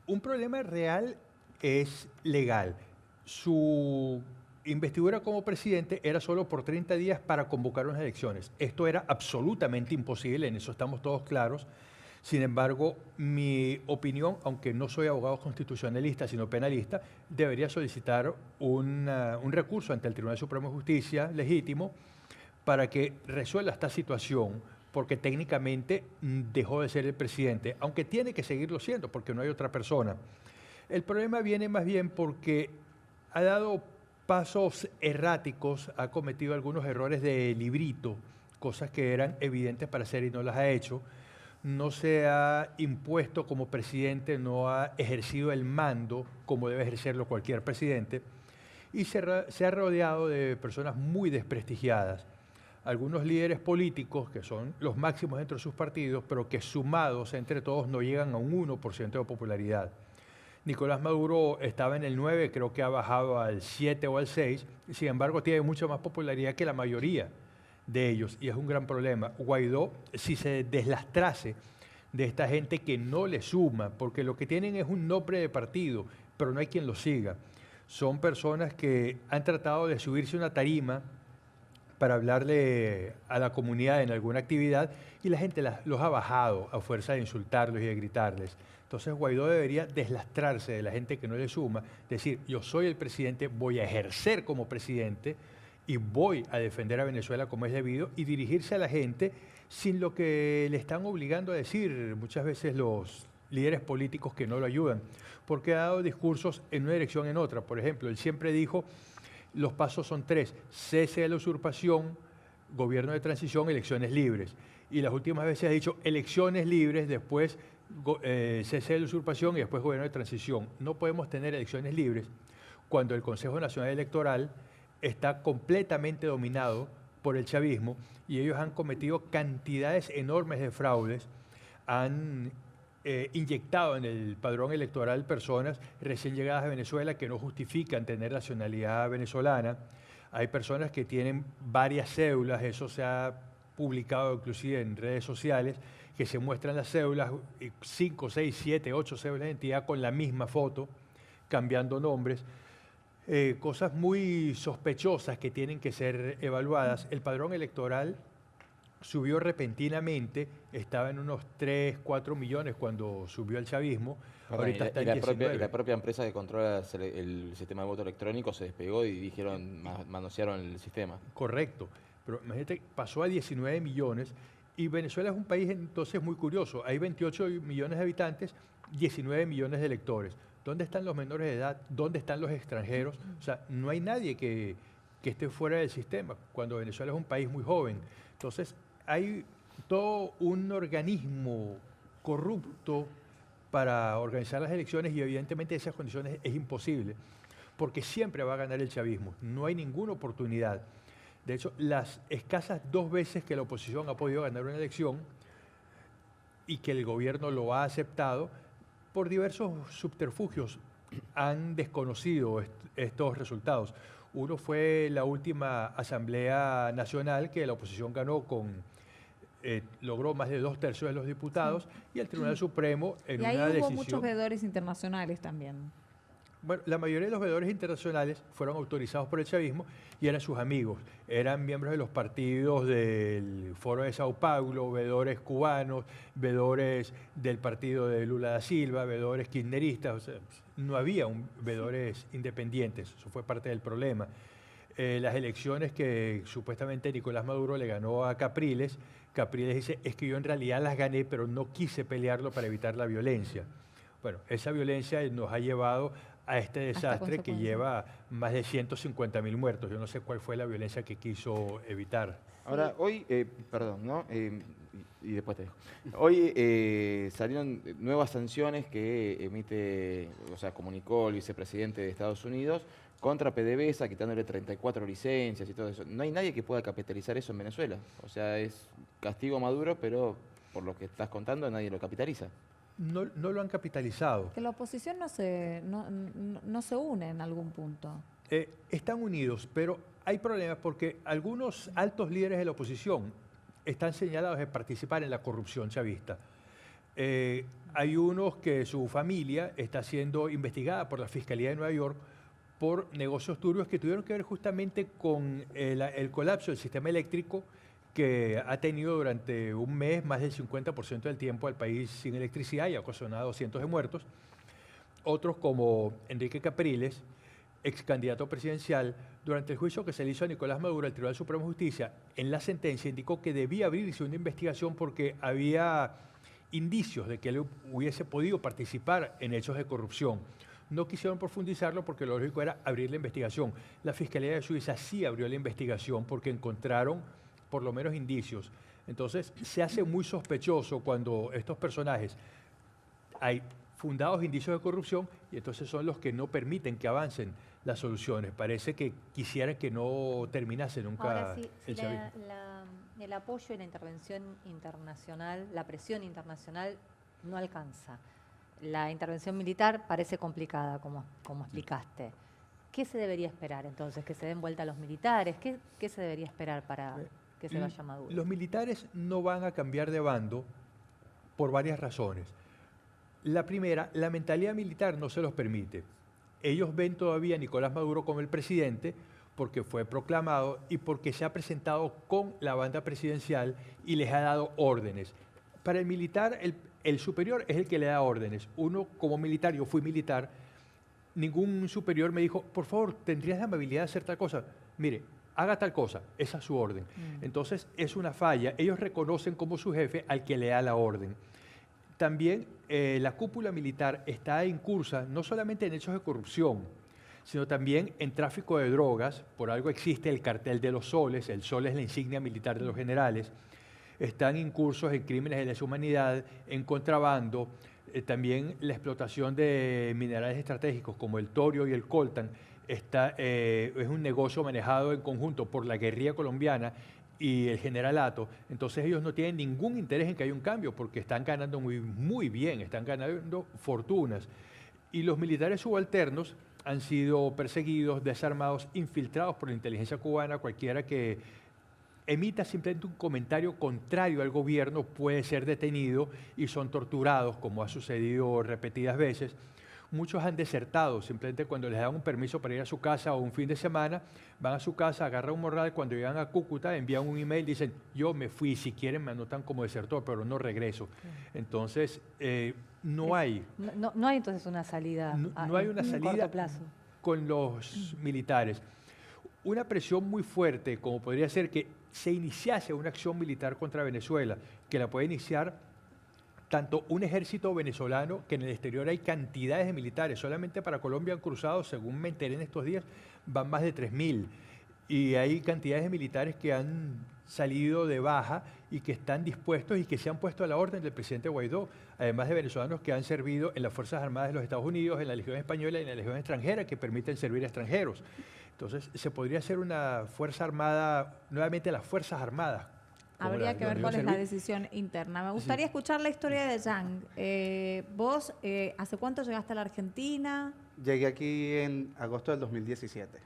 Un problema real es legal. Su investidura como presidente era solo por 30 días para convocar unas elecciones. Esto era absolutamente imposible, en eso estamos todos claros. Sin embargo, mi opinión, aunque no soy abogado constitucionalista, sino penalista, debería solicitar un recurso ante el Tribunal Supremo de Justicia legítimo para que resuelva esta situación, porque técnicamente dejó de ser el presidente, aunque tiene que seguirlo siendo, porque no hay otra persona. El problema viene más bien porque ha dado pasos erráticos, ha cometido algunos errores de librito, cosas que eran evidentes para hacer y no las ha hecho. No se ha impuesto como presidente, no ha ejercido el mando como debe ejercerlo cualquier presidente, y se ha rodeado de personas muy desprestigiadas. Algunos líderes políticos que son los máximos dentro de sus partidos, pero que sumados entre todos no llegan a un 1% de popularidad. Nicolás Maduro estaba en el 9, creo que ha bajado al 7 o al 6, sin embargo tiene mucha más popularidad que la mayoría de ellos, y es un gran problema. Guaidó, si se deslastrase de esta gente que no le suma, porque lo que tienen es un nombre de partido, pero no hay quien lo siga. Son personas que han tratado de subirse a una tarima para hablarle a la comunidad en alguna actividad y la gente los ha bajado a fuerza de insultarlos y de gritarles. Entonces Guaidó debería deslastrarse de la gente que no le suma, decir, yo soy el presidente, voy a ejercer como presidente y voy a defender a Venezuela como es debido y dirigirse a la gente sin lo que le están obligando a decir muchas veces los líderes políticos que no lo ayudan, porque ha dado discursos en una dirección en otra. Por ejemplo, él siempre dijo, los pasos son 3, cese de la usurpación, gobierno de transición, elecciones libres. Y las últimas veces ha dicho elecciones libres, después cese de la usurpación y después gobierno de transición. No podemos tener elecciones libres cuando el Consejo Nacional Electoral está completamente dominado por el chavismo y ellos han cometido cantidades enormes de fraudes, han inyectado en el padrón electoral personas recién llegadas a Venezuela que no justifican tener nacionalidad venezolana. Hay personas que tienen varias cédulas, eso se ha publicado inclusive en redes sociales, que se muestran las cédulas, 5, 6, 7, 8 cédulas de identidad con la misma foto, cambiando nombres. Cosas muy sospechosas que tienen que ser evaluadas. El padrón electoral subió repentinamente, estaba en unos 3, 4 millones cuando subió el chavismo. Ahorita está en 19. La propia empresa que controla el sistema de voto electrónico se despegó y dijeron, manosearon el sistema. Correcto, pero imagínate, pasó a 19 millones y Venezuela es un país entonces muy curioso. Hay 28 millones de habitantes, 19 millones de electores. ¿Dónde están los menores de edad? ¿Dónde están los extranjeros? O sea, no hay nadie que esté fuera del sistema, cuando Venezuela es un país muy joven. Entonces, hay todo un organismo corrupto para organizar las elecciones y evidentemente esas condiciones es imposible, porque siempre va a ganar el chavismo. No hay ninguna oportunidad. De hecho, las escasas 2 veces que la oposición ha podido ganar una elección y que el gobierno lo ha aceptado, por diversos subterfugios han desconocido estos resultados. Uno fue la última Asamblea Nacional que la oposición ganó logró más de 2/3 de los diputados, y el Tribunal Supremo en y ahí una hubo decisión... muchos veedores internacionales también. Bueno, la mayoría de los veedores internacionales fueron autorizados por el chavismo y eran sus amigos. Eran miembros de los partidos del Foro de Sao Paulo, veedores cubanos, veedores del partido de Lula da Silva, veedores kirchneristas. O sea, no había veedores independientes, eso fue parte del problema. Las elecciones que supuestamente Nicolás Maduro le ganó a Capriles, Capriles dice, es que yo en realidad las gané, pero no quise pelearlo para evitar la violencia. Bueno, esa violencia nos ha llevado a este desastre que lleva más de 150.000 muertos. Yo no sé cuál fue la violencia que quiso evitar. Ahora, hoy, perdón, ¿no? y después te dejo. Hoy salieron nuevas sanciones que emite, o sea, comunicó el vicepresidente de Estados Unidos contra PDVSA, quitándole 34 licencias y todo eso. No hay nadie que pueda capitalizar eso en Venezuela. O sea, es castigo a Maduro, pero por lo que estás contando, nadie lo capitaliza. No, no lo han capitalizado. Que la oposición no se une en algún punto. Están unidos, pero hay problemas porque algunos altos líderes de la oposición están señalados de participar en la corrupción chavista. Hay unos que su familia está siendo investigada por la Fiscalía de Nueva York por negocios turbios que tuvieron que ver justamente con el colapso del sistema eléctrico que ha tenido durante un mes más del 50% del tiempo al país sin electricidad y ha ocasionado cientos de muertos. Otros como Enrique Capriles, ex candidato presidencial, durante el juicio que se le hizo a Nicolás Maduro al Tribunal Supremo de Justicia, en la sentencia indicó que debía abrirse una investigación porque había indicios de que él hubiese podido participar en hechos de corrupción. No quisieron profundizarlo porque lo lógico era abrir la investigación. La Fiscalía de Suiza sí abrió la investigación porque encontraron por lo menos indicios. Entonces se hace muy sospechoso cuando estos personajes hay fundados indicios de corrupción y entonces son los que no permiten que avancen las soluciones. Parece que quisieran que no terminase nunca Ahora, si el chavismo. el apoyo y la intervención internacional, la presión internacional no alcanza. La intervención militar parece complicada, como explicaste. ¿Qué se debería esperar entonces? ¿Que se den vuelta a los militares? ¿Qué se debería esperar para que se vaya Maduro? Los militares no van a cambiar de bando por varias razones. La primera, la mentalidad militar no se los permite. Ellos ven todavía a Nicolás Maduro como el presidente porque fue proclamado y porque se ha presentado con la banda presidencial y les ha dado órdenes. Para el militar, el superior es el que le da órdenes. Uno, como militar, yo fui militar, ningún superior me dijo, por favor, ¿tendrías la amabilidad de hacer tal cosa? Mire, haga tal cosa, esa es su orden. Entonces, es una falla. Ellos reconocen como su jefe al que le da la orden. También la cúpula militar está incursa no solamente en hechos de corrupción, sino también en tráfico de drogas. Por algo existe el cartel de los soles. El sol es la insignia militar de los generales. Están incursos en crímenes de lesa humanidad, en contrabando, también la explotación de minerales estratégicos como el torio y el coltan. Es un negocio manejado en conjunto por la guerrilla colombiana y el generalato. Entonces ellos no tienen ningún interés en que haya un cambio porque están ganando muy bien, están ganando fortunas. Y los militares subalternos han sido perseguidos, desarmados, infiltrados por la inteligencia cubana. Cualquiera que emita simplemente un comentario contrario al gobierno puede ser detenido y son torturados, como ha sucedido repetidas veces. Muchos han desertado, simplemente cuando les dan un permiso para ir a su casa o un fin de semana, van a su casa, agarran un morral, cuando llegan a Cúcuta envían un email, dicen, yo me fui, si quieren me anotan como desertor, pero no regreso. Entonces, no hay entonces una salida no hay una en salida corto plazo con los militares. Una presión muy fuerte, como podría ser que se iniciase una acción militar contra Venezuela, que la puede iniciar tanto un ejército venezolano, que en el exterior hay cantidades de militares, solamente para Colombia han cruzado, según me enteré en estos días, van más de 3.000. Y hay cantidades de militares que han salido de baja y que están dispuestos y que se han puesto a la orden del presidente Guaidó, además de venezolanos que han servido en las Fuerzas Armadas de los Estados Unidos, en la Legión Española y en la Legión extranjera, que permiten servir a extranjeros. Entonces, se podría hacer una Fuerza Armada, nuevamente las Fuerzas Armadas. Habría que ver cuál es la decisión interna. Me gustaría escuchar la historia de Yang. Vos, ¿hace cuánto llegaste a la Argentina? Llegué aquí en agosto del 2017.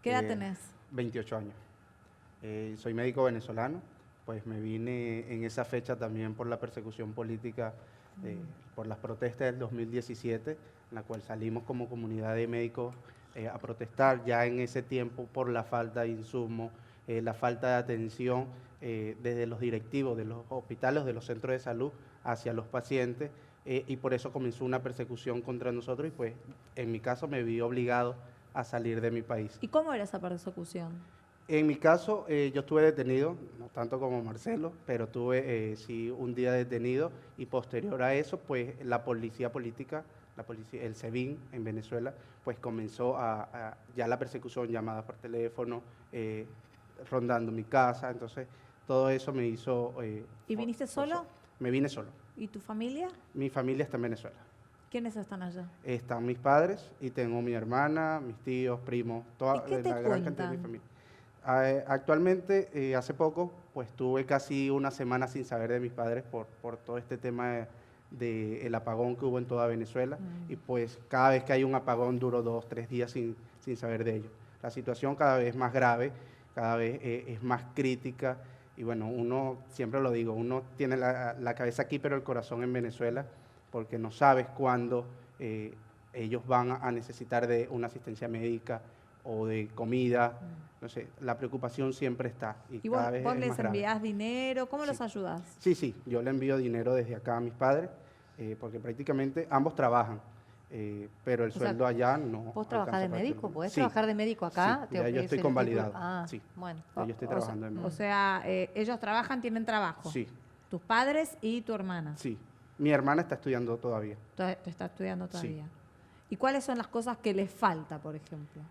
¿Qué edad tenés? 28 años. Soy médico venezolano, pues me vine en esa fecha también por la persecución política, por las protestas del 2017, en la cual salimos como comunidad de médicos a protestar ya en ese tiempo por la falta de insumos, la falta de atención desde los directivos de los hospitales, de los centros de salud hacia los pacientes, y por eso comenzó una persecución contra nosotros y pues en mi caso me vi obligado a salir de mi país. ¿Y cómo era esa persecución? En mi caso, yo estuve detenido, no tanto como Marcelo, pero tuve sí un día detenido y posterior a eso, pues la policía política, el SEBIN en Venezuela, pues comenzó ya la persecución, llamadas por teléfono, rondando mi casa. Entonces, todo eso me hizo... ¿Y viniste solo? Me vine solo. ¿Y tu familia? Mi familia está en Venezuela. ¿Quiénes están allá? Están mis padres y tengo mi hermana, mis tíos, primos, toda ¿Y qué te la gran cantidad de mi cuentan? familia. Actualmente, hace poco, pues tuve casi una semana sin saber de mis padres por todo este tema de el apagón que hubo en toda Venezuela. Y pues cada vez que hay un apagón duro 2, 3 días sin saber de ellos. La situación cada vez es más grave, cada vez es más crítica. Y bueno, uno, siempre lo digo, uno tiene la cabeza aquí, pero el corazón en Venezuela, porque no sabes cuándo ellos van a necesitar de una asistencia médica o de comida. No sé, la preocupación siempre está y ¿Y cada vez vos es les más grave. enviás dinero? ¿Cómo los Sí. ayudás? Sí, yo le envío dinero desde acá a mis padres, porque prácticamente ambos trabajan, pero el sea, sueldo allá no ¿Vos trabajás alcanza de para médico? todo. ¿Podés Sí, trabajar de médico acá? sí, ya yo ofrecen estoy el convalidado. título? Ah, Sí. bueno. Ya yo estoy trabajando en O médico. sea, ellos trabajan, tienen trabajo. Sí, Tus padres y tu hermana. sí. Mi hermana está estudiando todavía. Te está estudiando Sí. todavía. ¿Y cuáles son las cosas que les falta, por ejemplo?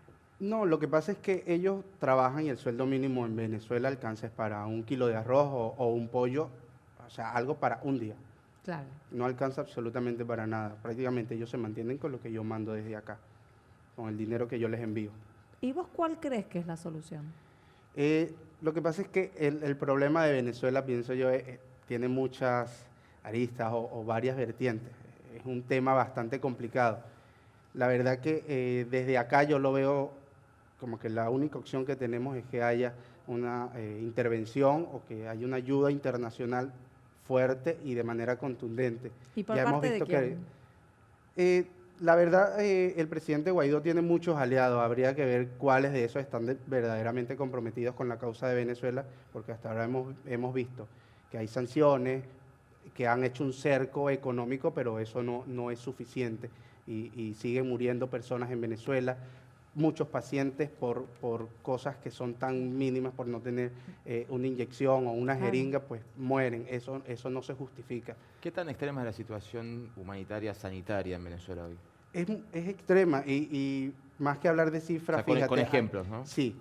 No, lo que pasa es que ellos trabajan y el sueldo mínimo en Venezuela alcanza para 1 kilo de arroz o un pollo, o sea, algo para un día. Claro. No alcanza absolutamente para nada. Prácticamente ellos se mantienen con lo que yo mando desde acá, con el dinero que yo les envío. ¿Y vos cuál crees que es la solución? Lo que pasa es que el problema de Venezuela, pienso yo, tiene muchas aristas o varias vertientes. Es un tema bastante complicado. La verdad que desde acá yo lo veo como que la única opción que tenemos es que haya una intervención o que haya una ayuda internacional fuerte y de manera contundente. ¿Y por Ya hemos parte de visto quién? la verdad, el presidente Guaidó tiene muchos aliados. Habría que ver cuáles de esos están verdaderamente comprometidos con la causa de Venezuela, porque hasta ahora hemos visto que hay sanciones, que han hecho un cerco económico, pero eso no es suficiente. Y siguen muriendo personas en Venezuela, muchos pacientes por cosas que son tan mínimas, por no tener una inyección o una Claro. jeringa, pues mueren. Eso no se justifica. ¿Qué tan extrema es la situación humanitaria sanitaria en Venezuela hoy? Es extrema y más que hablar de O cifras, sea, con fíjate, ejemplos, ¿no? Sí,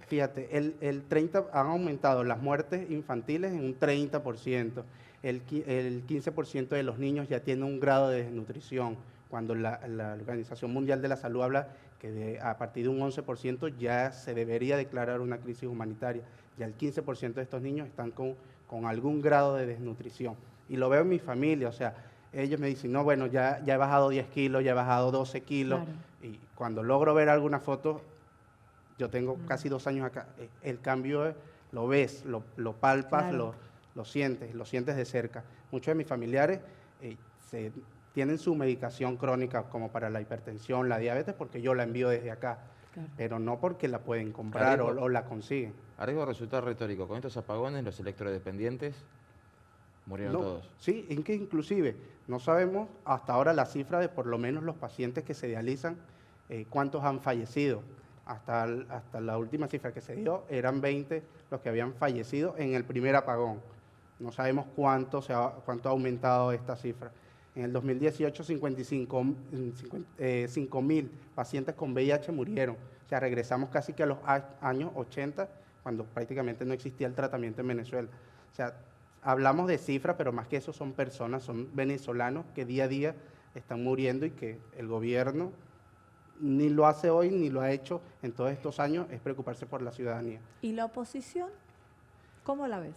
fíjate, el 30 han aumentado las muertes infantiles en un 30%, el 15% de los niños ya tienen un grado de desnutrición, cuando la Organización Mundial de la Salud habla que a partir de un 11% ya se debería declarar una crisis humanitaria, ya el 15% de estos niños están con algún grado de desnutrición. Y lo veo en mi familia, o sea, ellos me dicen, no, bueno, ya he bajado 10 kilos, ya he bajado 12 kilos, Claro. y cuando logro ver alguna foto, yo tengo casi 2 años acá, el cambio lo ves, lo palpas, Claro. lo sientes de cerca. Muchos de mis familiares tienen su medicación crónica como para la hipertensión, la diabetes, porque yo la envío desde acá, Claro. pero no porque la pueden comprar Arriesgo. o la consiguen. A riesgo de resultar retórico, con estos apagones los electrodependientes murieron No, todos. sí, es que inclusive no sabemos hasta ahora la cifra de por lo menos los pacientes que se dializan, cuántos han fallecido. Hasta la última cifra que se dio eran 20 los que habían fallecido en el primer apagón. No sabemos cuánto ha aumentado esta cifra. En el 2018, 5.000 pacientes con VIH murieron. O sea, regresamos casi que a los años 80, cuando prácticamente no existía el tratamiento en Venezuela. O sea, hablamos de cifras, pero más que eso son personas, son venezolanos que día a día están muriendo y que el gobierno ni lo hace hoy ni lo ha hecho en todos estos años, es preocuparse por la ciudadanía. ¿Y la oposición? ¿Cómo la ves?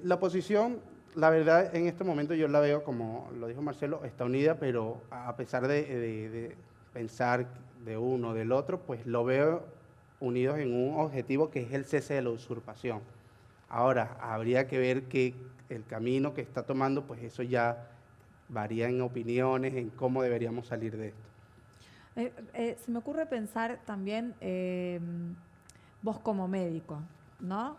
La oposición, la verdad, en este momento yo la veo, como lo dijo Marcelo, está unida, pero a pesar de pensar de uno o del otro, pues lo veo unidos en un objetivo que es el cese de la usurpación. Ahora, habría que ver que el camino que está tomando, pues eso ya varía en opiniones, en cómo deberíamos salir de esto. Se me ocurre pensar también, vos como médico, ¿no?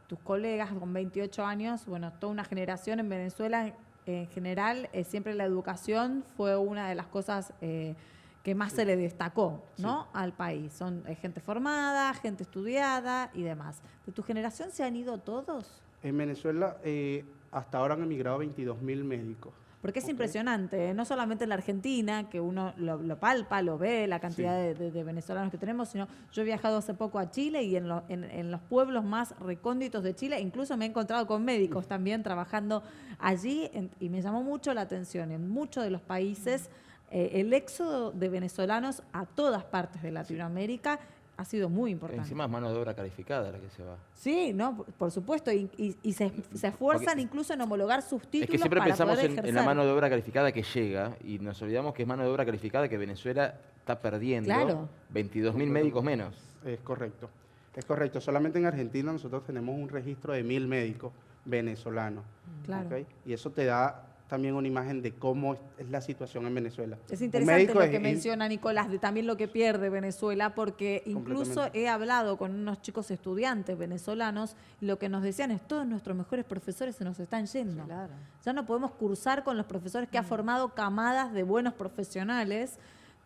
Tus colegas con 28 años, bueno, toda una generación en Venezuela en general, siempre la educación fue una de las cosas que más se le destacó, ¿no? Al país. Son gente formada, gente estudiada y demás. ¿De tu generación se han ido todos? En Venezuela, hasta ahora han emigrado 22.000 médicos. Porque es Ok. impresionante, no solamente en la Argentina, que uno lo palpa, lo ve, la cantidad de venezolanos que tenemos, sino yo he viajado hace poco a Chile y en los pueblos más recónditos de Chile, incluso me he encontrado con médicos también trabajando allí y me llamó mucho la atención. En muchos de los países el éxodo de venezolanos a todas partes de Latinoamérica ha sido muy importante. Encima es mano de obra calificada la que se va. Sí, no, por supuesto, y se esfuerzan Porque incluso en homologar sus títulos Es que siempre para pensamos poder en ejercer. la mano de obra calificada que llega y nos olvidamos que es mano de obra calificada que Venezuela está perdiendo Claro. 22.000 médicos menos. Es correcto. Es correcto. Solamente en Argentina nosotros tenemos un registro de 1000 médicos venezolanos. Claro. ¿Ok? Y eso te da también una imagen de cómo es la situación en Venezuela. Es Un interesante médico lo que es- menciona Nicolás, de también lo que pierde Venezuela, porque incluso Completamente. he hablado con unos chicos estudiantes venezolanos y lo que nos decían es todos nuestros mejores profesores se nos están yendo. Claro. Ya no podemos cursar con los profesores que ha formado camadas de buenos profesionales,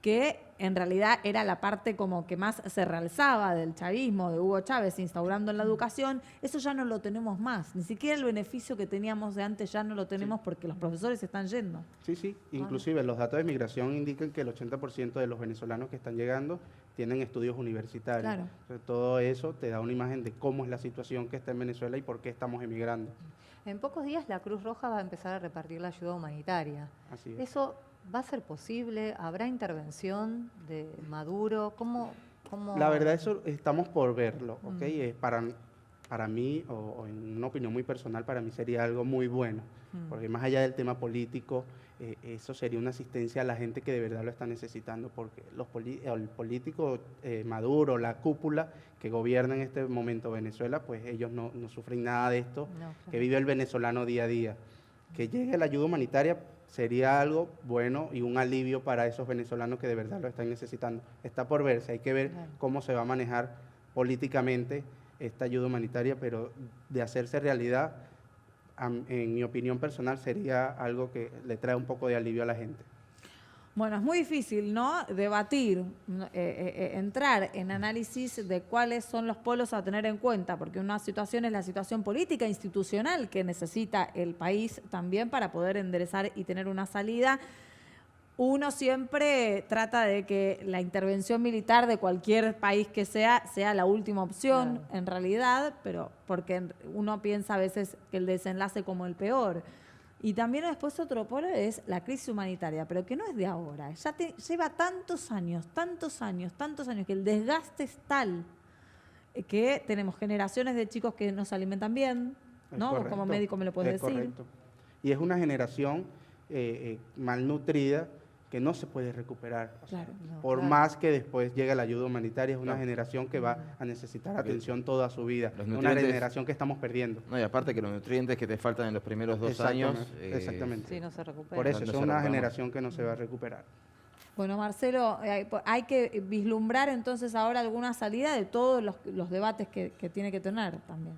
que en realidad era la parte como que más se realzaba del chavismo, de Hugo Chávez instaurando en la educación. Eso ya no lo tenemos más. Ni siquiera el beneficio que teníamos de antes ya no lo tenemos porque los profesores se están yendo. Sí, sí. Inclusive los datos de migración indican que el 80% de los venezolanos que están llegando tienen estudios universitarios. Claro. Entonces, todo eso te da una imagen de cómo es la situación que está en Venezuela y por qué estamos emigrando. En pocos días la Cruz Roja va a empezar a repartir la ayuda humanitaria. Así es. ¿Eso va a ser posible? ¿Habrá intervención de Maduro? ¿Cómo? La verdad, eso estamos por verlo, ¿ok? Para mí, o en una opinión muy personal, para mí sería algo muy bueno, porque más allá del tema político, eso sería una asistencia a la gente que de verdad lo está necesitando, porque el político Maduro, la cúpula que gobierna en este momento Venezuela, pues ellos no sufren nada de esto, No, que claro. vive el venezolano día a día. Que llegue la ayuda humanitaria sería algo bueno y un alivio para esos venezolanos que de verdad lo están necesitando. Está por verse, hay que ver Claro. cómo se va a manejar políticamente esta ayuda humanitaria, pero de hacerse realidad, en mi opinión personal, sería algo que le trae un poco de alivio a la gente. Bueno, es muy difícil, ¿no? Debatir, entrar en análisis de cuáles son los polos a tener en cuenta, porque una situación es la situación política, institucional que necesita el país también para poder enderezar y tener una salida. Uno siempre trata de que la intervención militar de cualquier país que sea la última opción, Claro. en realidad, pero porque uno piensa a veces que el desenlace como el peor. Y también después otro polo es la crisis humanitaria, pero que no es de ahora. Lleva tantos años, que el desgaste es tal que tenemos generaciones de chicos que no se alimentan bien, Es ¿no? correcto, Como médico me lo puedes es decir. correcto. Y es una generación malnutrida que no se puede recuperar. O sea, Claro. No, por claro. más que después llegue la ayuda humanitaria, es una Claro. generación que va a necesitar atención toda su vida. Los Una nutrientes- generación que estamos perdiendo. No, y aparte que los nutrientes que te faltan en los primeros 2 años. Exactamente. Sí, no se recupera. Por eso no es se una recupera. generación que no se va a recuperar. Bueno, Marcelo, hay que vislumbrar entonces ahora alguna salida de todos los debates que tiene que tener también.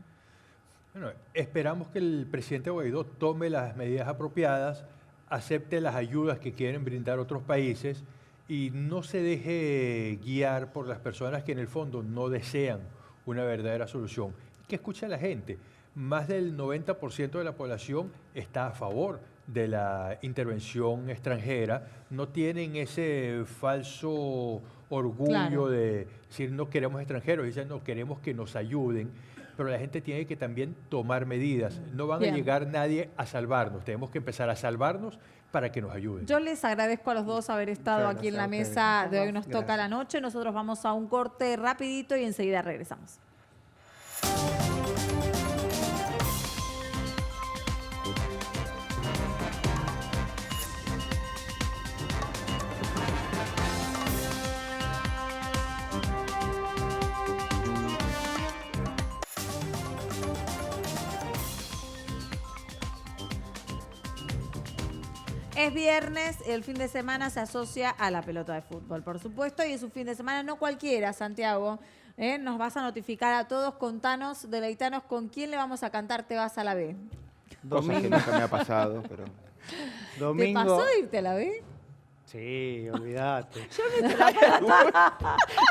Bueno, esperamos que el presidente Guaidó tome las medidas apropiadas, acepte las ayudas que quieren brindar otros países y no se deje guiar por las personas que en el fondo no desean una verdadera solución. Que escuche a la gente. Más del 90% de la población está a favor de la intervención extranjera. No tienen ese falso orgullo Claro. de decir no queremos extranjeros, dicen no queremos que nos ayuden. Pero la gente tiene que también tomar medidas. No van Bien. a llegar nadie a salvarnos. Tenemos que empezar a salvarnos para que nos ayuden. Yo les agradezco a los dos haber estado Muchas aquí en la gracias a mesa ustedes. de hoy. Nos toca Gracias. la noche. Nosotros vamos a un corte rapidito y enseguida regresamos. Es viernes, el fin de semana se asocia a la pelota de fútbol, por supuesto, y es un fin de semana no cualquiera, Santiago. Nos vas a notificar a todos, contanos, deleitanos, con quién le vamos a cantar Te vas a la B. Cosa que Domingo, nunca me ha pasado, pero. ¿Te domingo, pasó irte a la B? Sí, olvídate.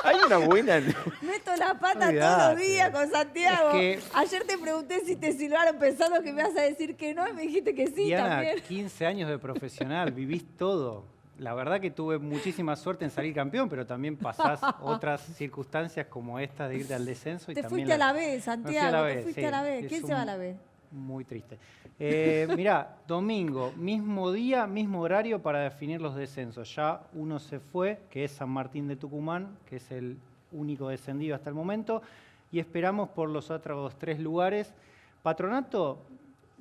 Hay una buena. Meto la pata todos Olvídate. los días con Santiago. Es que- Ayer te pregunté si te silbaron pensando que me vas a decir que no y me dijiste que sí Diana, también. 15 años de profesional, vivís todo. La verdad que tuve muchísima suerte en salir campeón, pero también pasás otras circunstancias como esta de irte al descenso. Y Te también fuiste a la B, me fui a Santiago. la Te B, fuiste sí. a la B. Es ¿Quién se va a la B? Muy triste. Mirá, domingo, mismo día, mismo horario para definir los descensos. Ya uno se fue, que es San Martín de Tucumán, que es el único descendido hasta el momento, y esperamos por los otros 3 lugares. Patronato,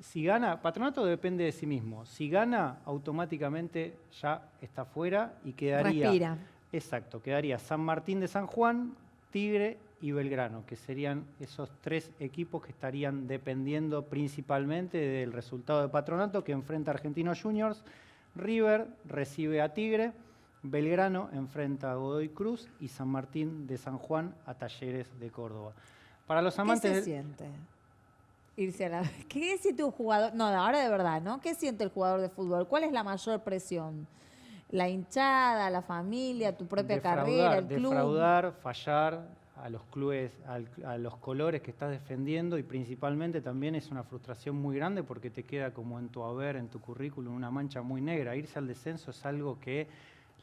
si gana, Patronato depende de sí mismo. Si gana, automáticamente ya está fuera y quedaría. Respira. Exacto, quedaría San Martín de San Juan, Tigre y Belgrano, que serían esos 3 equipos que estarían dependiendo principalmente del resultado de Patronato, que enfrenta a Argentinos Juniors. River recibe a Tigre, Belgrano enfrenta a Godoy Cruz y San Martín de San Juan a Talleres de Córdoba. Para los ¿Qué amantes se del- siente? Irse a la B. ¿Qué siente un jugador? No, ahora de verdad, ¿no? ¿Qué siente el jugador de fútbol? ¿Cuál es la mayor presión? ¿La hinchada, la familia, tu propia carrera, el club? defraudar, fallar a los clubes, a los colores que estás defendiendo y principalmente también es una frustración muy grande porque te queda como en tu haber, en tu currículum, una mancha muy negra. Irse al descenso es algo que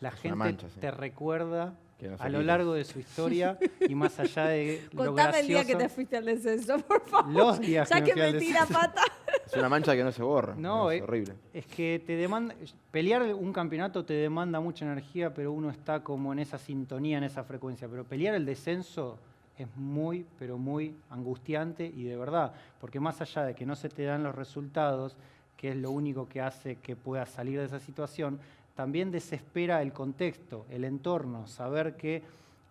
la Es una gente mancha, sí. te recuerda Que no se a lo quita. largo de su historia y más allá de lo Contame el día que gracioso, te fuiste al descenso, por favor. Los días ya que me que fui al metí la descenso. pata. Es una mancha que no se borra. No, es horrible. Es que te demanda, pelear un campeonato te demanda mucha energía, pero uno está como en esa sintonía, en esa frecuencia. Pero pelear el descenso es muy, pero muy angustiante y de verdad, porque más allá de que no se te dan los resultados, que es lo único que hace que puedas salir de esa situación, también desespera el contexto, el entorno, saber que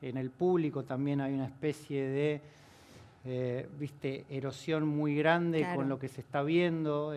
en el público también hay una especie de erosión muy grande Claro. con lo que se está viendo.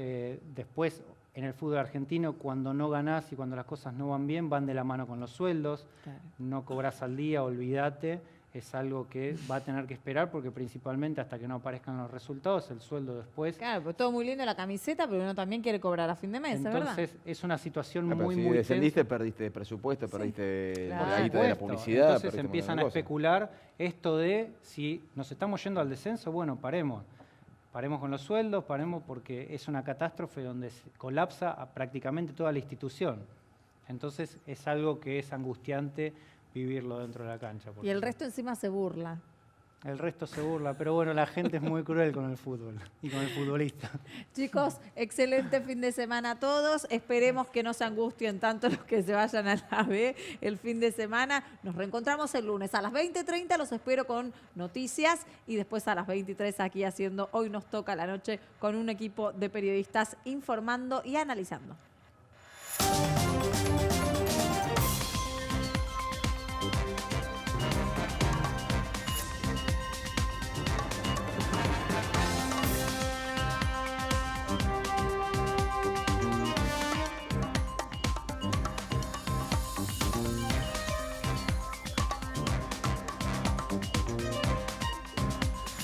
Después, en el fútbol argentino, cuando no ganás y cuando las cosas no van bien, van de la mano con los sueldos. Claro. No cobrás al día, olvídate. Es algo que va a tener que esperar porque principalmente hasta que no aparezcan los resultados, el sueldo después. Claro, pues todo muy lindo la camiseta, pero uno también quiere cobrar a fin de mes, ¿verdad? Entonces, es una situación Pero muy, si muy descendiste, tensa. perdiste presupuesto, perdiste claro. la guita de la Por supuesto. publicidad. Entonces perdiste un empiezan montón a de cosas. especular esto de si nos estamos yendo al descenso, bueno, paremos. Paremos con los sueldos, paremos porque es una catástrofe donde se colapsa a prácticamente toda la institución. Entonces es algo que es angustiante vivirlo dentro de la cancha. por Y el supuesto. resto encima se burla. El resto se burla, pero bueno, la gente es muy cruel con el fútbol y con el futbolista. Chicos, excelente fin de semana a todos. Esperemos que no se angustien tanto los que se vayan a la B el fin de semana. Nos reencontramos el lunes a las 20:30. Los espero con noticias y después a las 23 aquí haciendo Hoy Nos Toca la Noche con un equipo de periodistas informando y analizando.